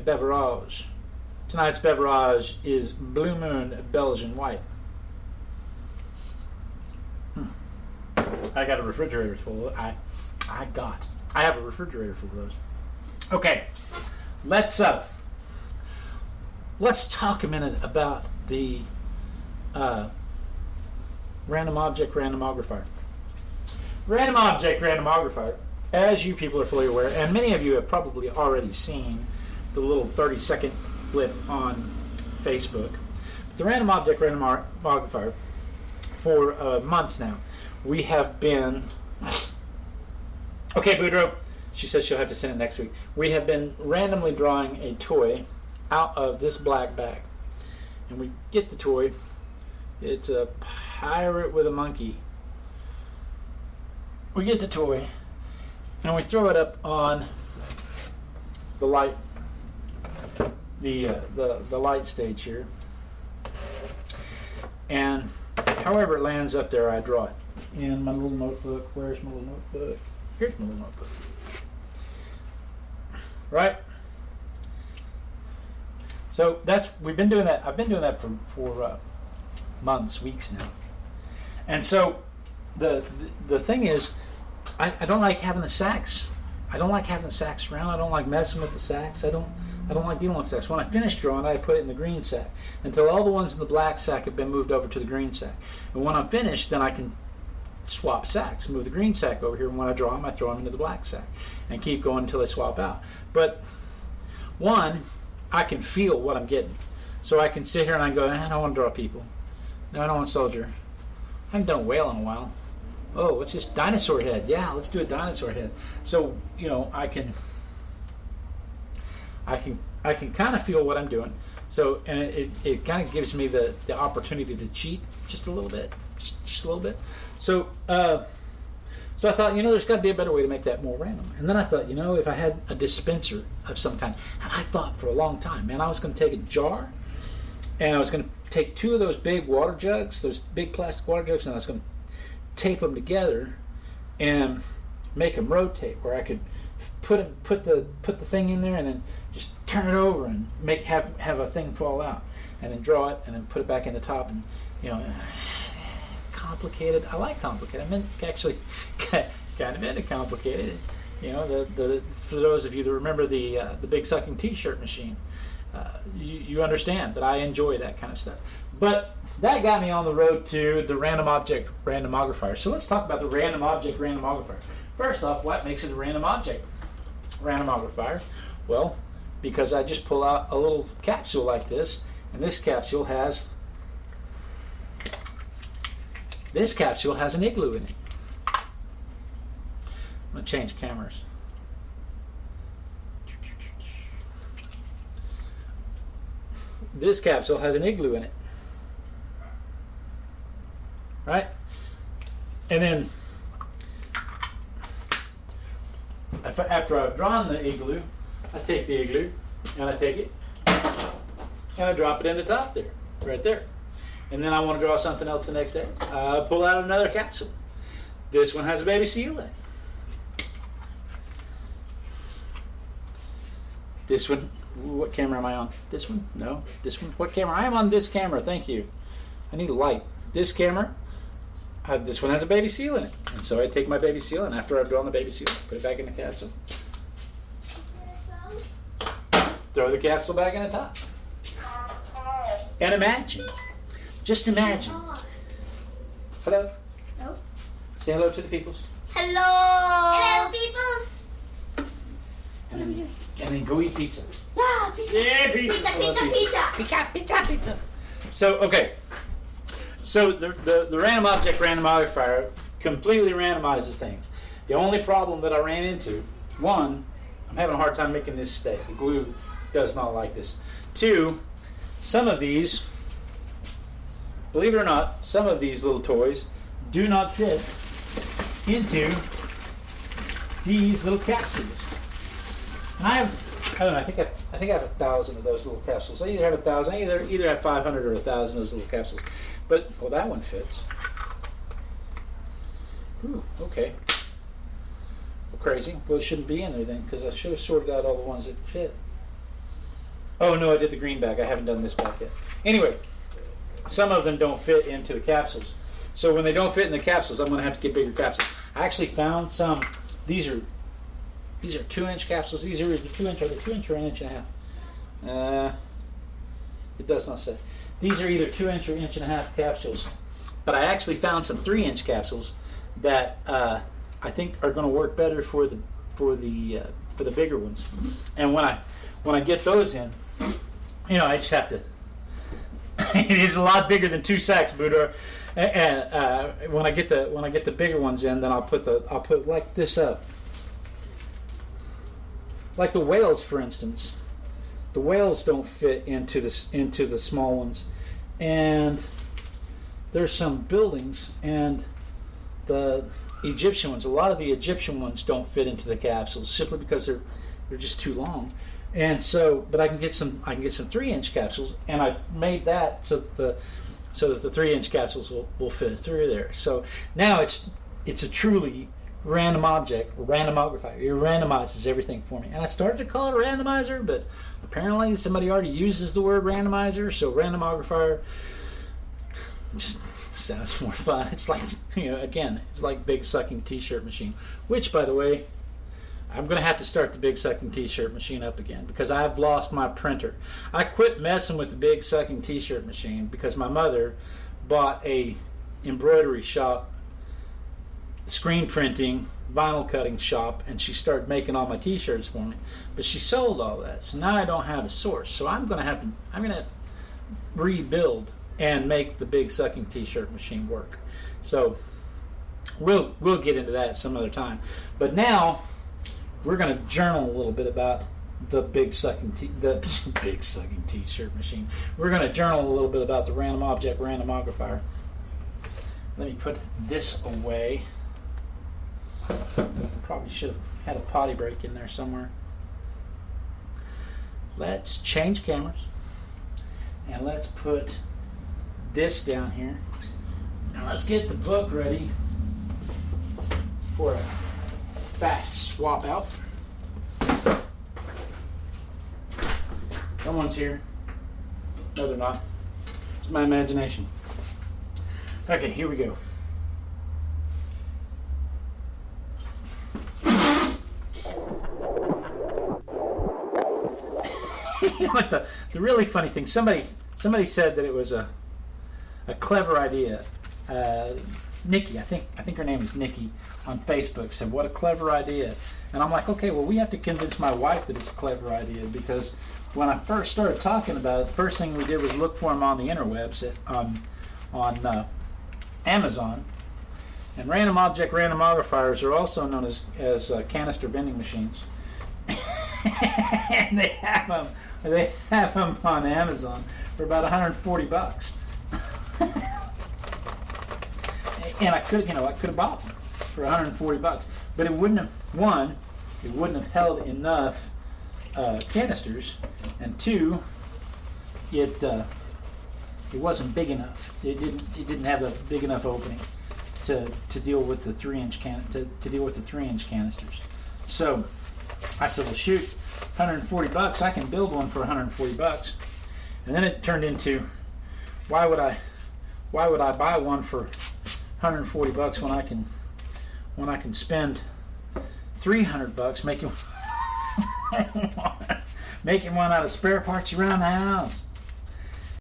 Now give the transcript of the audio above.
beverage. Tonight's beverage is Blue Moon Belgian White. I got a refrigerator full of I have a refrigerator full of those. Okay, let's talk a minute about the random object randomogrifier. Random object randomogrifier, as you people are fully aware, and many of you have probably already seen the little 30-second blip on Facebook. The random object randomogrifier, for months now, we have been... Okay, Boudreaux, she says she'll have to send it next week. We have been randomly drawing a toy out of this black bag. And we get the toy. It's a pirate with a monkey. We get the toy, and we throw it up on the light, the light stage here. And however it lands up there, I draw it. In my little notebook. Where's my little notebook? Here's my little notebook. Right? So we've been doing that. I've been doing that for months, weeks now. And so the thing is, I don't like having the sacks. I don't like having the sacks around. I don't like messing with the sacks. I don't like dealing with sacks. When I finish drawing, I put it in the green sack until all the ones in the black sack have been moved over to the green sack. And when I'm finished, then I can swap sacks, move the green sack over here, and when I draw them, I throw them into the black sack and keep going until they swap out. But one, I can feel what I'm getting. So I can sit here and I go, I don't want to draw people. No, I don't want soldier. I haven't done a whale in a while. Oh, what's this? Dinosaur head. Yeah, let's do a dinosaur head. So, you know, I can kind of feel what I'm doing. So, and it kind of gives me the opportunity to cheat just a little bit. Just a little bit. So I thought, there's got to be a better way to make that more random. And then I thought, if I had a dispenser of some kind, and I thought for a long time, man, I was going to take a jar, and I was going to take two of those big water jugs, those big plastic water jugs, and I was going to tape them together and make them rotate, where I could put the thing in there and then just turn it over and have a thing fall out, and then draw it and then put it back in the top, and complicated. I like complicated. I mean, actually, kind of into complicated. For those of you that remember the big sucking T-shirt machine, you understand that I enjoy that kind of stuff. But that got me on the road to the random object randomogrifier. So let's talk about the random object randomogrifier. First off, what makes it a random object randomogrifier? Well, because I just pull out a little capsule like this, and this capsule has an igloo in it. I'm going to change cameras. This capsule has an igloo in it. Right? And then, after I've drawn the igloo, I take the igloo, and I take it, and I drop it in the top there, right there. And then I want to draw something else the next day. I pull out another capsule. This one has a baby seal in it. This one, what camera am I on? This one? No. This one? What camera? I am on this camera, thank you. I need a light. This camera, this one has a baby seal in it. And so I take my baby seal, and after I've drawn the baby seal, put it back in the capsule. Throw the capsule back in the top. And imagine. Just imagine. Hello. Hello. Say hello to the peoples. Hello. Hello, peoples. And then go eat pizza. Yeah, pizza. Yeah, pizza. Pizza. So, okay. So the random object randomogrifier completely randomizes things. The only problem that I ran into, one, I'm having a hard time making this stay. The glue does not like this. Two, some of these, believe it or not, some of these little toys do not fit into these little capsules. And I don't know, I think I have 1,000 of those little capsules. I either have 1,000, I either have 500 or 1,000 of those little capsules. But, well, that one fits. Ooh, okay. Well, crazy. Well, it shouldn't be in there then, because I should have sorted out all the ones that fit. Oh no, I did the green bag. I haven't done this bag yet. Anyway, some of them don't fit into the capsules. So when they don't fit in the capsules, I'm going to have to get bigger capsules. I actually found some. These are 2-inch capsules. These are either 2 inch or 2 inch or 1.5 inches. It does not say. These are either 2 inch or 1.5 inch capsules. But I actually found some 3-inch capsules that I think are going to work better for the bigger ones. And when I get those in, you know, I just have to. It is a lot bigger than 2 sacks, Buddha. And when I get the bigger ones in, then I'll put like this up. Like the whales, for instance. The whales don't fit into the small ones, and there's some buildings and the Egyptian ones. A lot of the Egyptian ones don't fit into the capsules simply because they're just too long. And so, but I can get some 3-inch capsules, and I made that so that the 3-inch capsules will fit through there. So now it's a truly random object, randomogrifier. It randomizes everything for me. And I started to call it a randomizer, but apparently somebody already uses the word randomizer, so randomogrifier just sounds more fun. It's like, you know, again, it's like big sucking t-shirt machine, which, by the way, I'm going to have to start the big sucking t-shirt machine up again because I've lost my printer. I quit messing with the big sucking t-shirt machine because my mother bought a embroidery shop, screen printing, vinyl cutting shop, and she started making all my t-shirts for me. But she sold all that, so now I don't have a source. So I'm going to rebuild and make the big sucking t-shirt machine work. So we'll get into that some other time. But now we're going to journal a little bit about the big sucking t-shirt machine. We're going to journal a little bit about the random object randomogrifier. Let me put this away. Probably should have had a potty break in there somewhere. Let's change cameras, and let's put this down here. Now let's get the book ready for a fast swap out. Someone's here. No, they're not. It's my imagination. Okay, here we go. You know what, the really funny thing, somebody said that it was a clever idea. Nikki, I think her name is Nikki, on Facebook said, what a clever idea. And I'm like, okay, well, we have to convince my wife that it's a clever idea, because when I first started talking about it, the first thing we did was look for them on the interwebs on Amazon. And random object randomographers are also known as canister vending machines. And they have them on Amazon for about $140. And I could have bought them for $140, but it wouldn't have held enough canisters, and 2, it wasn't big enough. It didn't have a big enough opening to deal with the 3-inch canisters. So I said, well, shoot, $140. I can build one for $140. And then it turned into, why would I buy one for $140 when I can spend $300 making one out of spare parts around the house?